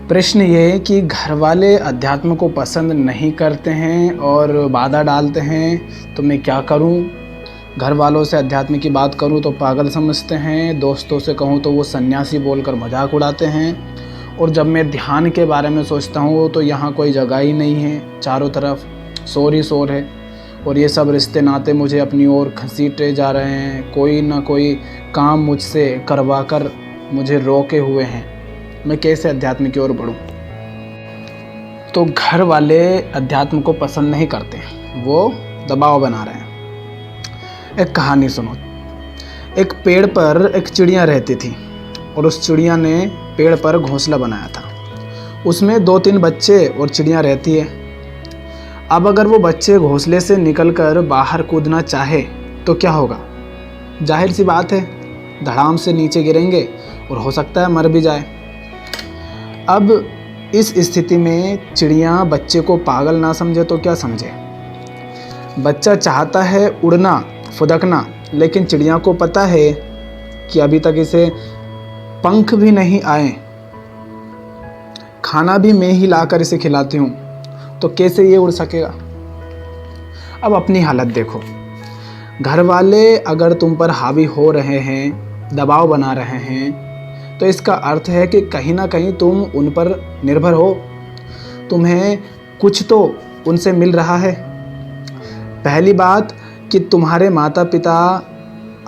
प्रश्न ये है कि घर वाले अध्यात्म को पसंद नहीं करते हैं और बाधा डालते हैं, तो मैं क्या करूं? घर वालों से अध्यात्म की बात करूं तो पागल समझते हैं, दोस्तों से कहूं तो वो सन्यासी बोलकर मजाक उड़ाते हैं, और जब मैं ध्यान के बारे में सोचता हूं तो यहाँ कोई जगह ही नहीं है, चारों तरफ शोर ही शोर है। और ये सब रिश्ते नाते मुझे अपनी ओर घसीटे जा रहे हैं, कोई ना कोई काम मुझसे करवा कर मुझे रोके हुए हैं। मैं कैसे अध्यात्म की ओर बढ़ूं? तो घर वाले अध्यात्म को पसंद नहीं करते, वो दबाव बना रहे हैं। एक कहानी सुनो। एक पेड़ पर एक चिड़िया रहती थी और उस चिड़िया ने पेड़ पर घोंसला बनाया था। उसमें 2-3 बच्चे और चिड़िया रहती है। अब अगर वो बच्चे घोंसले से निकलकर बाहर कूदना चाहे तो क्या होगा? जाहिर सी बात है, धड़ाम से नीचे गिरेंगे और हो सकता है मर भी जाए। अब इस स्थिति में चिड़िया बच्चे को पागल ना समझे तो क्या समझे? बच्चा चाहता है उड़ना, फुदकना, लेकिन चिड़िया को पता है कि अभी तक इसे पंख भी नहीं आए, खाना भी मैं ही लाकर इसे खिलाती हूँ, तो कैसे ये उड़ सकेगा? अब अपनी हालत देखो। घर वाले अगर तुम पर हावी हो रहे हैं, दबाव बना रहे हैं, तो इसका अर्थ है कि कहीं ना कहीं तुम उन पर निर्भर हो, तुम्हें कुछ तो उनसे मिल रहा है। पहली बात कि तुम्हारे माता पिता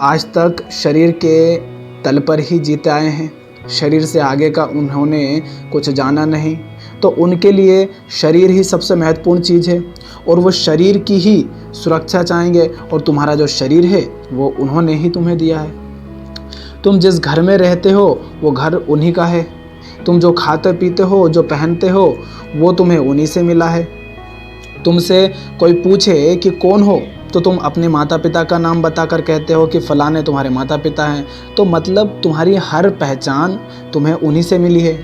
आज तक शरीर के तल पर ही जीते आए हैं, शरीर से आगे का उन्होंने कुछ जाना नहीं, तो उनके लिए शरीर ही सबसे महत्वपूर्ण चीज़ है और वो शरीर की ही सुरक्षा चाहेंगे, और तुम्हारा जो शरीर है वो उन्होंने ही तुम्हें दिया है। तुम जिस घर में रहते हो वो घर उन्हीं का है, तुम जो खाते पीते हो, जो पहनते हो, वो तुम्हें उन्हीं से मिला है। तुमसे कोई पूछे कि कौन हो, तो तुम अपने माता पिता का नाम बताकर कहते हो कि फलाने तुम्हारे माता पिता हैं, तो मतलब तुम्हारी हर पहचान तुम्हें उन्हीं से मिली है।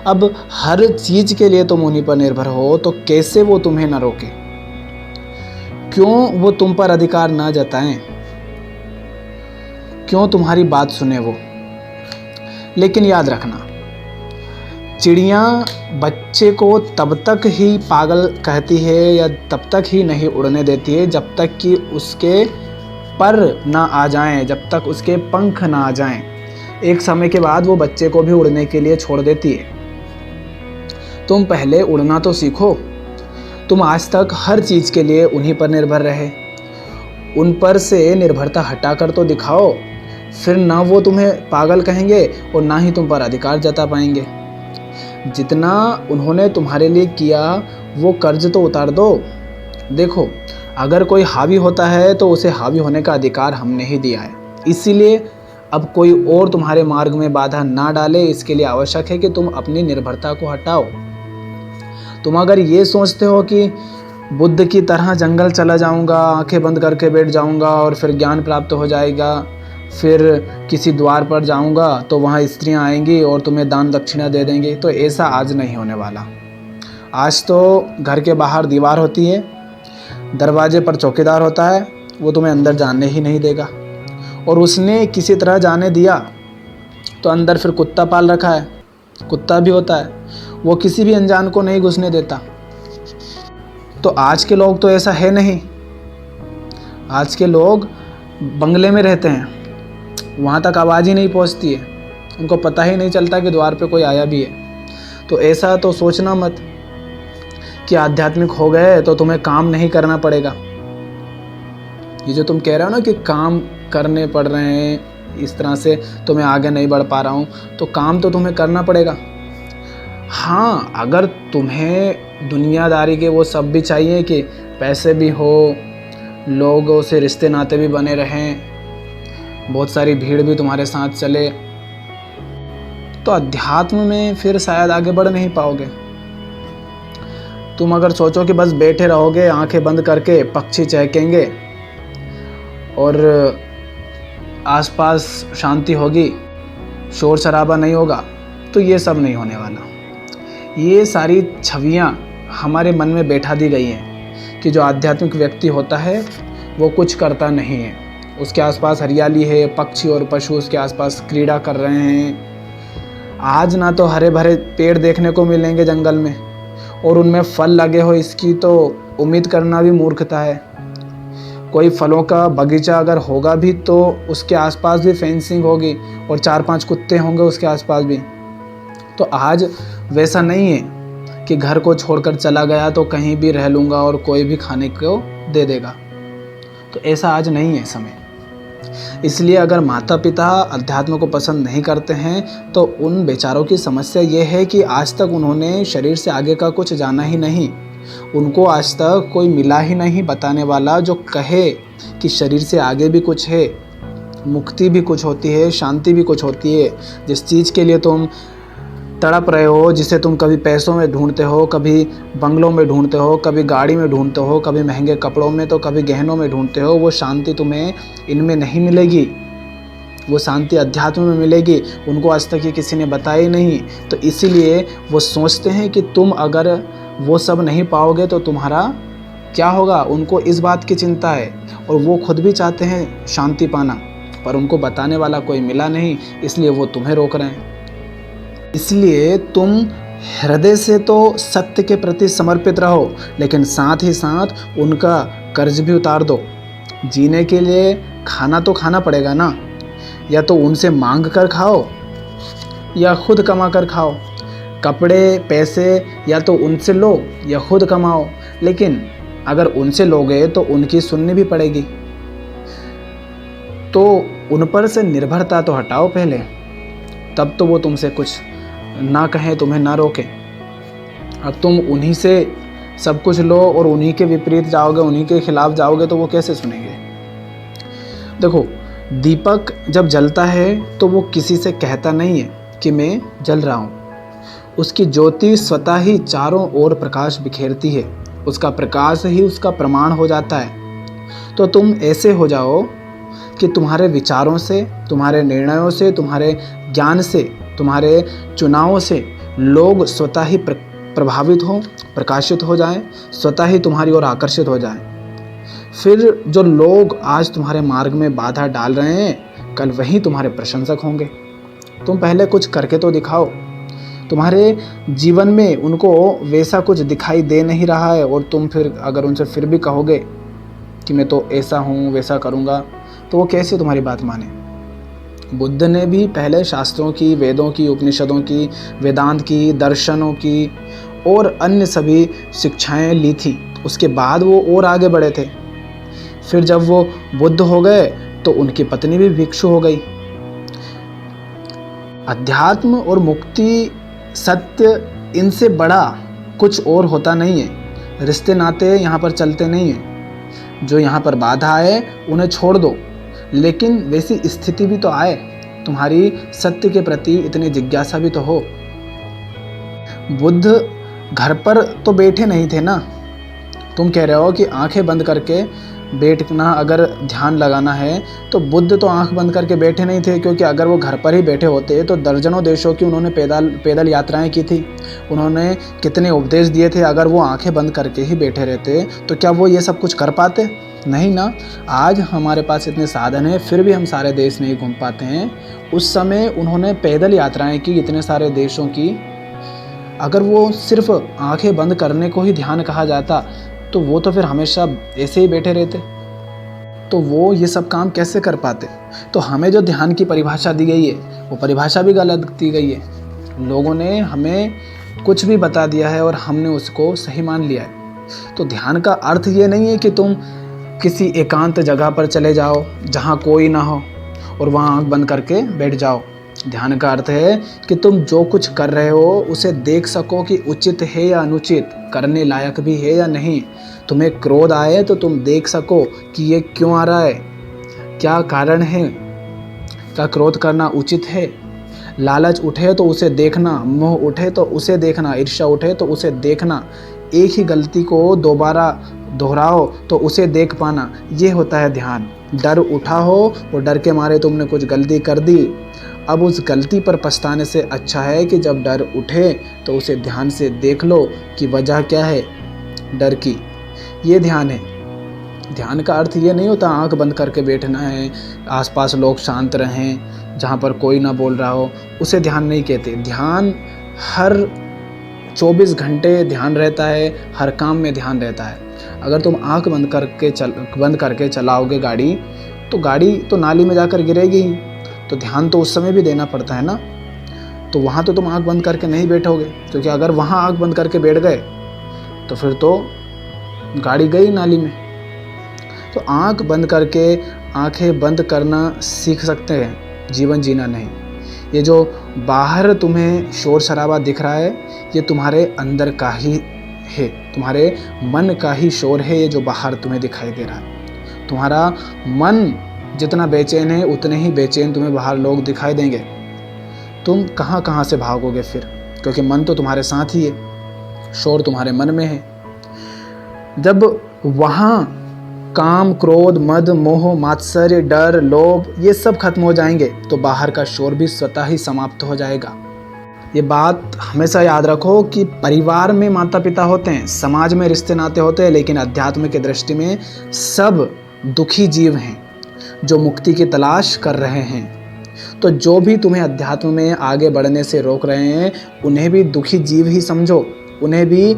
अब हर चीज़ के लिए तुम उन्हीं पर निर्भर हो, तो कैसे वो तुम्हें न रोके? क्यों वो तुम पर अधिकार ना जताएं? क्यों तुम्हारी बात सुने वो? लेकिन याद रखना, चिड़िया बच्चे को तब तक ही पागल कहती है या तब तक ही नहीं उड़ने देती है जब तक कि उसके पर ना आ जाएं, जब तक उसके पंख ना आ जाएं। एक समय के बाद वो बच्चे को भी उड़ने के लिए छोड़ देती है। तुम पहले उड़ना तो सीखो। तुम आज तक हर चीज़ के लिए उन्हीं पर निर्भर रहे, उन पर से निर्भरता हटाकर तो दिखाओ, फिर ना वो तुम्हें पागल कहेंगे और ना ही तुम पर अधिकार जता पाएंगे। जितना उन्होंने तुम्हारे लिए किया वो कर्ज तो उतार दो। देखो, अगर कोई हावी होता है तो उसे हावी होने का अधिकार हमने ही दिया है, इसीलिए अब कोई और तुम्हारे मार्ग में बाधा ना डाले, इसके लिए आवश्यक है कि तुम अपनी निर्भरता को हटाओ। तुम अगर ये सोचते हो कि बुद्ध की तरह जंगल चला जाऊंगा, आंखें बंद करके बैठ जाऊंगा और फिर ज्ञान प्राप्त हो जाएगा, फिर किसी द्वार पर जाऊंगा तो वहाँ स्त्रियाँ आएंगी और तुम्हें दान दक्षिणा दे देंगी, तो ऐसा आज नहीं होने वाला। आज तो घर के बाहर दीवार होती है, दरवाजे पर चौकीदार होता है, वो तुम्हें अंदर जाने ही नहीं देगा, और उसने किसी तरह जाने दिया तो अंदर फिर कुत्ता पाल रखा है, कुत्ता भी होता है, वो किसी भी अनजान को नहीं घुसने देता। तो आज के लोग तो ऐसा है नहीं। आज के लोग बंगले में रहते हैं, वहाँ तक आवाज़ ही नहीं पहुँचती है, उनको पता ही नहीं चलता कि द्वार पे कोई आया भी है। तो ऐसा तो सोचना मत कि आध्यात्मिक हो गए तो तुम्हें काम नहीं करना पड़ेगा। ये जो तुम कह रहे हो ना कि काम करने पड़ रहे हैं, इस तरह से तो मैं आगे नहीं बढ़ पा रहा हूँ, तो काम तो तुम्हें करना पड़ेगा। हाँ, अगर तुम्हें दुनियादारी के वो सब भी चाहिए कि पैसे भी हो, लोगों से रिश्ते नाते भी बने रहें, बहुत सारी भीड़ भी तुम्हारे साथ चले, तो अध्यात्म में फिर शायद आगे बढ़ नहीं पाओगे। तुम अगर सोचो कि बस बैठे रहोगे आंखें बंद करके, पक्षी चहकेंगे और आसपास शांति होगी, शोर शराबा नहीं होगा, तो ये सब नहीं होने वाला। ये सारी छवियाँ हमारे मन में बैठा दी गई हैं कि जो आध्यात्मिक व्यक्ति होता है वो कुछ करता नहीं है, उसके आसपास हरियाली है, पक्षी और पशु उसके आसपास क्रीड़ा कर रहे हैं, आज ना तो हरे भरे पेड़ देखने को मिलेंगे जंगल में और उनमें फल लगे हो, इसकी तो उम्मीद करना भी मूर्खता है। कोई फलों का बगीचा अगर होगा भी तो उसके आसपास भी फेंसिंग होगी और 4-5 कुत्ते होंगे उसके आसपास भी। तो आज वैसा नहीं है कि घर को छोड़कर चला गया तो कहीं भी रह लूँगा और कोई भी खाने को दे देगा। तो ऐसा आज नहीं है समय। इसलिए अगर माता पिता अध्यात्म को पसंद नहीं करते हैं तो उन बेचारों की समस्या ये है कि आज तक उन्होंने शरीर से आगे का कुछ जाना ही नहीं। उनको आज तक कोई मिला ही नहीं बताने वाला जो कहे कि शरीर से आगे भी कुछ है, मुक्ति भी कुछ होती है, शांति भी कुछ होती है। जिस चीज़ के लिए तुम तड़प रहे हो, जिसे तुम कभी पैसों में ढूंढते हो, कभी बंगलों में ढूंढते हो, कभी गाड़ी में ढूंढते हो, कभी महंगे कपड़ों में, तो कभी गहनों में ढूंढते हो, वो शांति तुम्हें इनमें नहीं मिलेगी। वो शांति अध्यात्म में मिलेगी। उनको आज तक ये किसी ने बताया ही नहीं। तो इसीलिए वो सोचते हैं कि तुम अगर वो सब नहीं पाओगे तो तुम्हारा क्या होगा। उनको इस बात की चिंता है और वो खुद भी चाहते हैं शांति पाना, पर उनको बताने वाला कोई मिला नहीं, इसलिए वो तुम्हें रोक रहे हैं। इसलिए तुम हृदय से तो सत्य के प्रति समर्पित रहो, लेकिन साथ ही साथ उनका कर्ज भी उतार दो। जीने के लिए खाना तो खाना पड़ेगा ना, या तो उनसे मांग कर खाओ या खुद कमा कर खाओ। कपड़े पैसे या तो उनसे लो या खुद कमाओ, लेकिन अगर उनसे लोगे तो उनकी सुननी भी पड़ेगी। तो उन पर से निर्भरता तो हटाओ पहले, तब तो वो तुमसे कुछ ना कहें, तुम्हें ना रोके। अब तुम उन्हीं से सब कुछ लो और उन्हीं के विपरीत जाओगे, उन्हीं के खिलाफ जाओगे, तो वो कैसे सुनेंगे। देखो, दीपक जब जलता है तो वो किसी से कहता नहीं है कि मैं जल रहा हूँ। उसकी ज्योति स्वतः ही चारों ओर प्रकाश बिखेरती है। उसका प्रकाश ही उसका प्रमाण हो जाता है। तो तुम ऐसे हो जाओ कि तुम्हारे विचारों से, तुम्हारे निर्णयों से, तुम्हारे ज्ञान से, तुम्हारे चुनावों से लोग स्वतः ही प्रभावित हो, प्रकाशित हो जाएं, स्वतः ही तुम्हारी ओर आकर्षित हो जाएं। फिर जो लोग आज तुम्हारे मार्ग में बाधा डाल रहे हैं, कल वही तुम्हारे प्रशंसक होंगे। तुम पहले कुछ करके तो दिखाओ। तुम्हारे जीवन में उनको वैसा कुछ दिखाई दे नहीं रहा है और तुम फिर अगर उनसे फिर भी कहोगे कि मैं तो ऐसा हूँ, वैसा करूँगा, तो वो कैसे तुम्हारी बात माने। बुद्ध ने भी पहले शास्त्रों की, वेदों की, उपनिषदों की, वेदांत की, दर्शनों की और अन्य सभी शिक्षाएं ली थी। उसके बाद वो और आगे बढ़े थे। फिर जब वो बुद्ध हो गए तो उनकी पत्नी भी भिक्षु हो गई। अध्यात्म और मुक्ति, सत्य, इनसे बड़ा कुछ और होता नहीं है। रिश्ते नाते यहाँ पर चलते नहीं हैं। जो यहाँ पर बाधा आए उन्हें छोड़ दो, लेकिन वैसी स्थिति भी तो आए, तुम्हारी सत्य के प्रति इतनी जिज्ञासा भी तो हो। बुद्ध घर पर तो बैठे नहीं थे ना। तुम कह रहे हो कि आंखें बंद करके बैठना, अगर ध्यान लगाना है, तो बुद्ध तो आंख बंद करके बैठे नहीं थे, क्योंकि अगर वो घर पर ही बैठे होते तो दर्जनों देशों की उन्होंने पैदल यात्राएं की थी। उन्होंने कितने उपदेश दिए थे। अगर वो आंखें बंद करके ही बैठे रहते तो क्या वो ये सब कुछ कर पाते? नहीं ना। आज हमारे पास इतने साधन हैं, फिर भी हम सारे देश नहीं घूम पाते हैं। उस समय उन्होंने पैदल यात्राएं की इतने सारे देशों की। अगर वो सिर्फ आंखें बंद करने को ही ध्यान कहा जाता तो वो तो फिर हमेशा ऐसे ही बैठे रहते, तो वो ये सब काम कैसे कर पाते। तो हमें जो ध्यान की परिभाषा दी गई है वो परिभाषा भी गलत दी गई है। लोगों ने हमें कुछ भी बता दिया है और हमने उसको सही मान लिया है। तो ध्यान का अर्थ ये नहीं है कि तुम किसी एकांत जगह पर चले जाओ जहाँ कोई ना हो और वहाँ आँख बंद करके बैठ जाओ। ध्यान का अर्थ है कि तुम जो कुछ कर रहे हो उसे देख सको कि उचित है या अनुचित, करने लायक भी है या नहीं। तुम्हें क्रोध आए तो तुम देख सको कि ये क्यों आ रहा है, क्या कारण है, क्या क्रोध करना उचित है। लालच उठे तो उसे देखना, मोह उठे तो उसे देखना, ईर्ष्या उठे तो उसे देखना। एक ही गलती को दोबारा दोहराओ तो उसे देख पाना, ये होता है ध्यान। डर उठा हो और डर के मारे तुमने कुछ गलती कर दी, अब उस गलती पर पछताने से अच्छा है कि जब डर उठे तो उसे ध्यान से देख लो कि वजह क्या है डर की। ये ध्यान है। ध्यान का अर्थ ये नहीं होता आंख बंद करके बैठना है, आसपास लोग शांत रहें, जहाँ पर कोई ना बोल रहा हो, उसे ध्यान नहीं कहते। ध्यान हर 24 घंटे ध्यान रहता है, हर काम में ध्यान रहता है। अगर तुम आंख बंद करके चलाओगे गाड़ी तो नाली में जाकर गिरेगी ही, तो ध्यान तो उस समय भी देना पड़ता है ना। तो वहाँ तो तुम आंख बंद करके नहीं बैठोगे, क्योंकि अगर वहाँ आंख बंद करके बैठ गए तो फिर तो गाड़ी गई नाली में। तो आंख बंद करके आंखें बंद करना सीख सकते हैं, जीवन जीना नहीं। ये जो बाहर तुम्हें शोर शराबा दिख रहा है, ये तुम्हारे अंदर का ही है, तुम्हारे मन का ही शोर है ये जो बाहर तुम्हें दिखाई दे रहा है। तुम्हारा मन जितना बेचैन है उतने ही बेचैन तुम्हें बाहर लोग दिखाई देंगे। तुम कहाँ कहाँ से भागोगे फिर, क्योंकि मन तो तुम्हारे साथ ही है, शोर तुम्हारे मन में है। जब वहाँ काम, क्रोध, मद, मोह, मात्सर्य, डर, लोभ ये सब खत्म हो जाएंगे तो बाहर का शोर भी स्वतः ही समाप्त हो जाएगा। ये बात हमेशा याद रखो कि परिवार में माता पिता होते हैं, समाज में रिश्ते नाते होते हैं, लेकिन अध्यात्म की दृष्टि में सब दुखी जीव हैं जो मुक्ति की तलाश कर रहे हैं। तो जो भी तुम्हें अध्यात्म में आगे बढ़ने से रोक रहे हैं उन्हें भी दुखी जीव ही समझो, उन्हें भी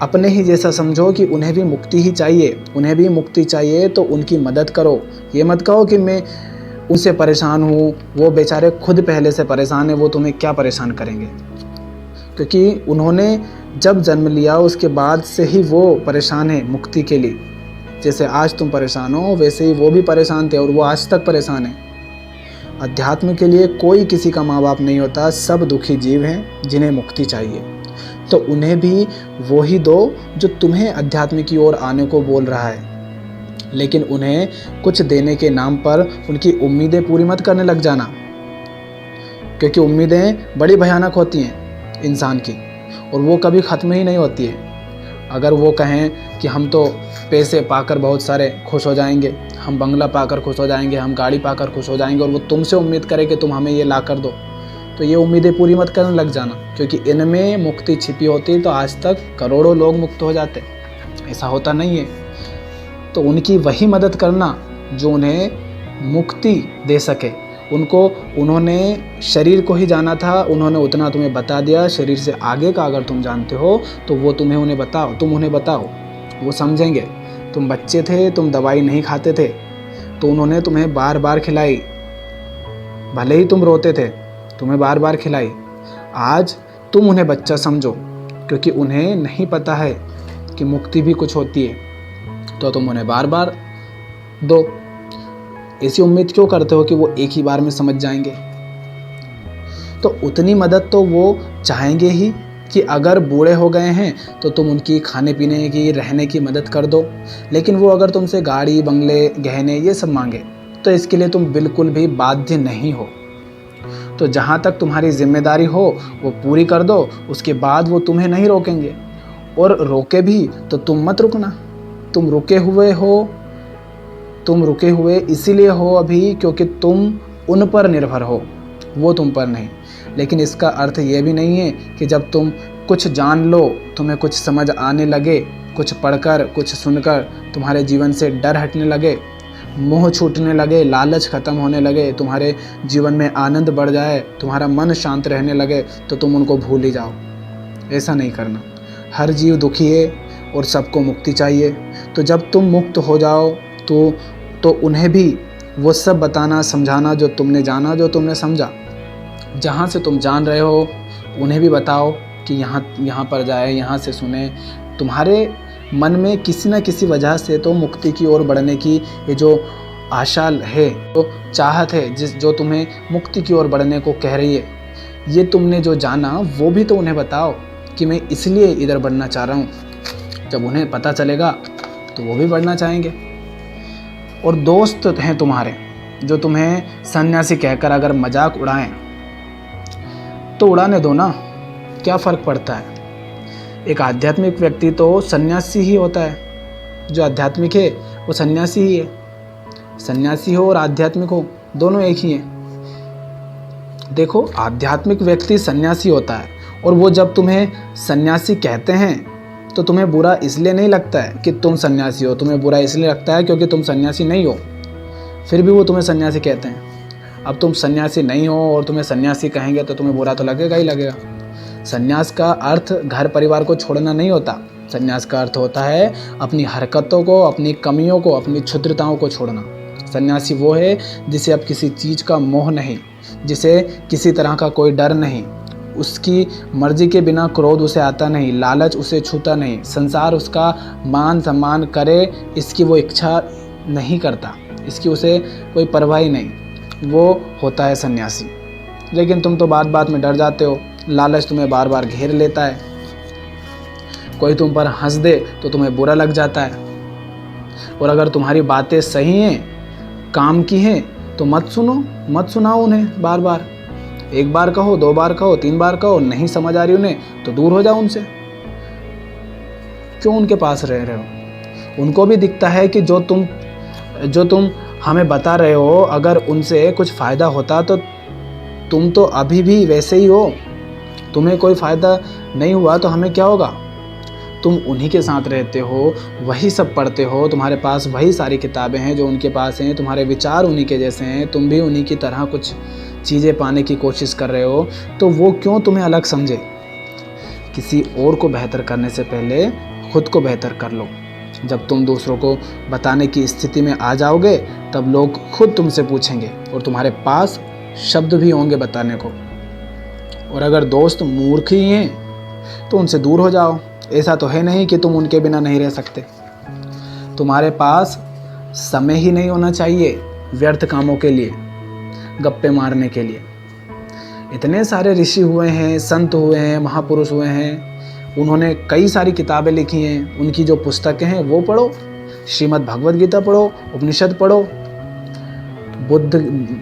अपने ही जैसा समझो कि उन्हें भी मुक्ति ही चाहिए। उन्हें भी मुक्ति चाहिए तो उनकी मदद करो। ये मत कहो कि मैं उनसे परेशान हूँ, वो बेचारे खुद पहले से परेशान है, वो तुम्हें क्या परेशान करेंगे। क्योंकि उन्होंने जब जन्म लिया उसके बाद से ही वो परेशान है मुक्ति के लिए। जैसे आज तुम परेशान हो वैसे ही वो भी परेशान थे और वो आज तक परेशान है। अध्यात्म के लिए कोई किसी का माँ बाप नहीं होता, सब दुखी जीव हैं जिन्हें मुक्ति चाहिए। तो उन्हें भी वो ही दो जो तुम्हें अध्यात्म की ओर आने को बोल रहा है, लेकिन उन्हें कुछ देने के नाम पर उनकी उम्मीदें पूरी मत करने लग जाना, क्योंकि उम्मीदें बड़ी भयानक होती हैं इंसान की और वो कभी ख़त्म ही नहीं होती है। अगर वो कहें कि हम तो पैसे पाकर बहुत सारे खुश हो जाएंगे, हम बंगला पाकर खुश हो जाएंगे, हम गाड़ी पाकर खुश हो जाएंगे, और वो तुमसे उम्मीद करे कि तुम हमें ये ला कर दो, तो ये उम्मीदें पूरी मत करने लग जाना, क्योंकि इनमें मुक्ति छिपी होती तो आज तक करोड़ों लोग मुक्त हो जाते। ऐसा होता नहीं है। तो उनकी वही मदद करना जो उन्हें मुक्ति दे सके। उन्होंने शरीर को ही जाना था, उन्होंने उतना तुम्हें बता दिया। शरीर से आगे का अगर तुम जानते हो तो वो तुम उन्हें बताओ, वो समझेंगे। तुम बच्चे थे, तुम दवाई नहीं खाते थे, तो उन्होंने तुम्हें बार बार खिलाई, भले ही तुम रोते थे, तुम्हें बार बार खिलाई। आज तुम उन्हें बच्चा समझो, क्योंकि उन्हें नहीं पता है कि मुक्ति भी कुछ होती है, तो तुम उन्हें बार बार दो। ऐसी उम्मीद क्यों करते हो कि वो एक ही बार में समझ जाएंगे? तो उतनी मदद तो वो चाहेंगे ही कि अगर बूढ़े हो गए हैं तो तुम उनकी खाने पीने की, रहने की मदद कर दो। लेकिन वो अगर तुमसे गाड़ी, बंगले, गहने ये सब मांगे तो इसके लिए तुम बिल्कुल भी बाध्य नहीं हो। तो जहाँ तक तुम्हारी जिम्मेदारी हो वो पूरी कर दो, उसके बाद वो तुम्हें नहीं रोकेंगे। और रोके भी तो तुम मत रुकना। तुम रुके हुए इसीलिए हो अभी क्योंकि तुम उन पर निर्भर हो, वो तुम पर नहीं। लेकिन इसका अर्थ ये भी नहीं है कि जब तुम कुछ जान लो, तुम्हें कुछ समझ आने लगे, कुछ पढ़कर, कुछ सुनकर तुम्हारे जीवन से डर हटने लगे, मोह छूटने लगे, लालच ख़त्म होने लगे, तुम्हारे जीवन में आनंद बढ़ जाए, तुम्हारा मन शांत रहने लगे, तो तुम उनको भूल ही जाओ। ऐसा नहीं करना। हर जीव दुखी है और सबको मुक्ति चाहिए। तो जब तुम मुक्त हो जाओ तो उन्हें भी वो सब बताना, समझाना जो तुमने जाना, जो तुमने समझा। जहाँ से तुम जान रहे हो उन्हें भी बताओ कि यहाँ पर जाए, यहाँ से सुने। तुम्हारे मन में किसी न किसी वजह से तो मुक्ति की ओर बढ़ने की ये जो आशा है, तो चाहत है, जो तुम्हें मुक्ति की ओर बढ़ने को कह रही है, ये तुमने जो जाना वो भी तो उन्हें बताओ कि मैं इसलिए इधर बढ़ना चाह रहा हूँ। जब उन्हें पता चलेगा तो वो भी बढ़ना चाहेंगे। और दोस्त हैं तुम्हारे जो तुम्हें सन्यासी कहकर अगर मजाक उड़ाएं तो उड़ाने दो ना, क्या फ़र्क पड़ता है। एक आध्यात्मिक व्यक्ति तो सन्यासी ही होता है। जो आध्यात्मिक है वो सन्यासी ही है। सन्यासी हो और आध्यात्मिक हो दोनों एक ही हैं। देखो, आध्यात्मिक व्यक्ति सन्यासी होता है और वो जब तुम्हें सन्यासी कहते हैं तो तुम्हें बुरा इसलिए नहीं लगता है कि तुम सन्यासी हो, तुम्हें बुरा इसलिए लगता है क्योंकि तुम सन्यासी नहीं हो, फिर भी वो तुम्हें सन्यासी कहते हैं। अब तुम सन्यासी नहीं हो और तुम्हें सन्यासी कहेंगे तो तुम्हें बुरा तो लगेगा ही लगेगा। सन्यास का अर्थ घर परिवार को छोड़ना नहीं होता। सन्यास का अर्थ होता है अपनी हरकतों को, अपनी कमियों को, अपनी क्षुद्रताओं को छोड़ना। सन्यासी वो है जिसे अब किसी चीज़ का मोह नहीं, जिसे किसी तरह का कोई डर नहीं, उसकी मर्जी के बिना क्रोध उसे आता नहीं, लालच उसे छूता नहीं, संसार उसका मान सम्मान करे इसकी वो इच्छा नहीं करता, इसकी उसे कोई परवाह ही नहीं, वो होता है सन्यासी। लेकिन तुम तो बात बात में डर जाते हो, लालच तुम्हें बार बार घेर लेता है, कोई तुम पर हंस दे तो तुम्हें बुरा लग जाता है, और अगर तुम्हारी बातें सही हैं, काम की हैं, तो मत सुनो, मत सुनाओ उन्हें बार बार। एक बार कहो, 2 बार कहो, 3 बार कहो, नहीं समझ आ रही उन्हें तो दूर हो जाओ उनसे। क्यों उनके पास रह रहे हो? उनको भी दिखता है कि जो तुम हमें बता रहे हो, अगर उनसे कुछ फ़ायदा होता तो तुम तो अभी भी वैसे ही हो, तुम्हें कोई फ़ायदा नहीं हुआ तो हमें क्या होगा? तुम उन्हीं के साथ रहते हो, वही सब पढ़ते हो, तुम्हारे पास वही सारी किताबें हैं जो उनके पास हैं, तुम्हारे विचार उन्हीं के जैसे हैं, तुम भी उन्हीं की तरह कुछ चीज़ें पाने की कोशिश कर रहे हो, तो वो क्यों तुम्हें अलग समझे? किसी और को बेहतर करने से पहले खुद को बेहतर कर लो। जब तुम दूसरों को बताने की स्थिति में आ जाओगे तब लोग खुद तुमसे पूछेंगे और तुम्हारे पास शब्द भी होंगे बताने को। और अगर दोस्त मूर्ख ही हैं तो उनसे दूर हो जाओ। ऐसा तो है नहीं कि तुम उनके बिना नहीं रह सकते। तुम्हारे पास समय ही नहीं होना चाहिए व्यर्थ कामों के लिए, गप्पे मारने के लिए। इतने सारे ऋषि हुए हैं, संत हुए हैं, महापुरुष हुए हैं, उन्होंने कई सारी किताबें लिखी हैं, उनकी जो पुस्तकें हैं वो पढ़ो, श्रीमद् भगवद गीता पढ़ो, उपनिषद पढ़ो,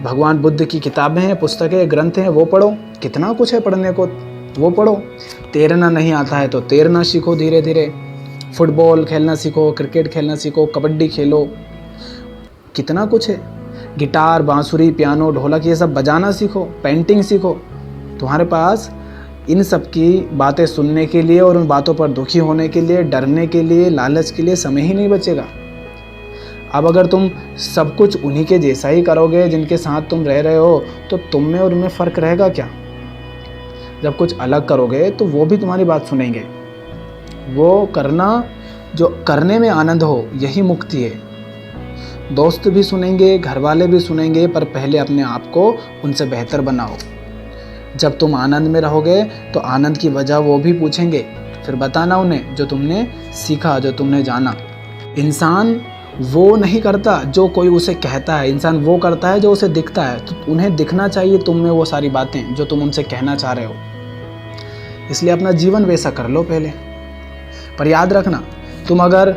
भगवान बुद्ध की किताबें हैं, पुस्तकें, ग्रंथ हैं, वो पढ़ो। कितना कुछ है पढ़ने को, वो पढ़ो। तैरना नहीं आता है तो तैरना सीखो धीरे धीरे, फुटबॉल खेलना सीखो, क्रिकेट खेलना सीखो, कबड्डी खेलो, कितना कुछ है। गिटार, बांसुरी, पियानो, ढोलक, ये सब बजाना सीखो, पेंटिंग सीखो। तुम्हारे पास इन सब की बातें सुनने के लिए और उन बातों पर दुखी होने के लिए, डरने के लिए, लालच के लिए समय ही नहीं बचेगा। अब अगर तुम सब कुछ उन्हीं के जैसा ही करोगे जिनके साथ तुम रह रहे हो, तो तुम में और उनमें फ़र्क रहेगा क्या? जब कुछ अलग करोगे तो वो भी तुम्हारी बात सुनेंगे। वो करना जो करने में आनंद हो, यही मुक्ति है। दोस्त भी सुनेंगे, घर वाले भी सुनेंगे, पर पहले अपने आप को उनसे बेहतर बनाओ। जब तुम आनंद में रहोगे तो आनंद की वजह वो भी पूछेंगे, फिर बताना उन्हें जो तुमने सीखा, जो तुमने जाना। इंसान वो नहीं करता जो कोई उसे कहता है, इंसान वो करता है जो उसे दिखता है। तो उन्हें दिखना चाहिए तुम में वो सारी बातें जो तुम उनसे कहना चाह रहे हो। इसलिए अपना जीवन वैसा कर लो पहले। पर याद रखना, तुम अगर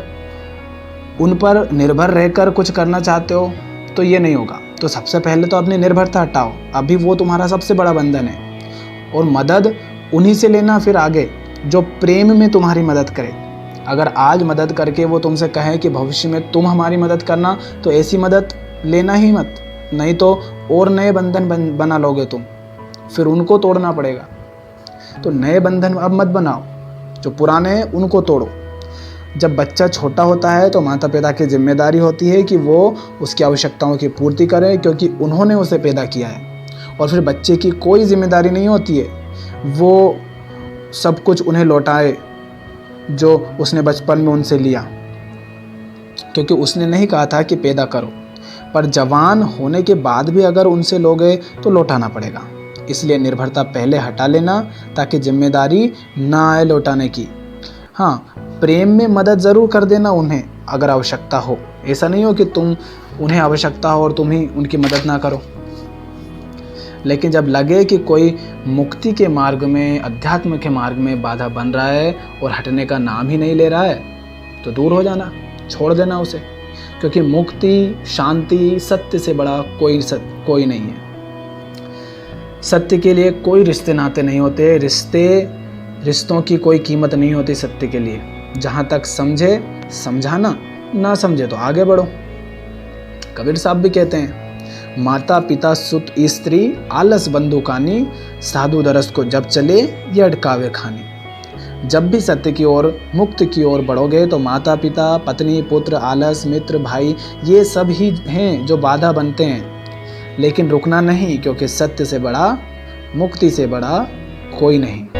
उन पर निर्भर रहकर कुछ करना चाहते हो तो ये नहीं होगा। तो सबसे पहले तो अपनी निर्भरता हटाओ, अभी वो तुम्हारा सबसे बड़ा बंधन है। और मदद उन्हीं से लेना फिर आगे जो प्रेम में तुम्हारी मदद करे। अगर आज मदद करके वो तुमसे कहें कि भविष्य में तुम हमारी मदद करना, तो ऐसी मदद लेना ही मत, नहीं तो और नए बंधन बना लोगे तुम, फिर उनको तोड़ना पड़ेगा। तो नए बंधन अब मत बनाओ, जो पुराने हैं उनको तोड़ो। जब बच्चा छोटा होता है तो माता पिता की जिम्मेदारी होती है कि वो उसकी आवश्यकताओं की पूर्ति करे, क्योंकि उन्होंने उसे पैदा किया है। और फिर बच्चे की कोई जिम्मेदारी नहीं होती है वो सब कुछ उन्हें लौटाए जो उसने बचपन में उनसे लिया, क्योंकि उसने नहीं कहा था कि पैदा करो। पर जवान होने के बाद भी अगर उनसे लोगे तो लौटाना पड़ेगा। इसलिए निर्भरता पहले हटा लेना ताकि जिम्मेदारी ना आए लौटाने की। हाँ, प्रेम में मदद ज़रूर कर देना उन्हें अगर आवश्यकता हो। ऐसा नहीं हो कि तुम उन्हें आवश्यकता हो और तुम ही उनकी मदद ना करो। लेकिन जब लगे कि कोई मुक्ति के मार्ग में, अध्यात्म के मार्ग में बाधा बन रहा है और हटने का नाम ही नहीं ले रहा है, तो दूर हो जाना, छोड़ देना उसे। क्योंकि मुक्ति, शांति, सत्य से बड़ा कोई नहीं है। सत्य के लिए कोई रिश्ते नाते नहीं होते, रिश्तों की कोई कीमत नहीं होती सत्य के लिए। जहाँ तक समझे समझाना, ना समझे तो आगे बढ़ो। कबीर साहब भी कहते हैं, माता पिता सुत स्त्री आलस बंदूकानी, साधु दरस को जब चले ये अटकावे खानी। जब भी सत्य की ओर, मुक्ति की ओर बढ़ोगे तो माता पिता, पत्नी, पुत्र, आलस, मित्र, भाई, ये सब ही हैं जो बाधा बनते हैं। लेकिन रुकना नहीं, क्योंकि सत्य से बड़ा, मुक्ति से बड़ा कोई नहीं।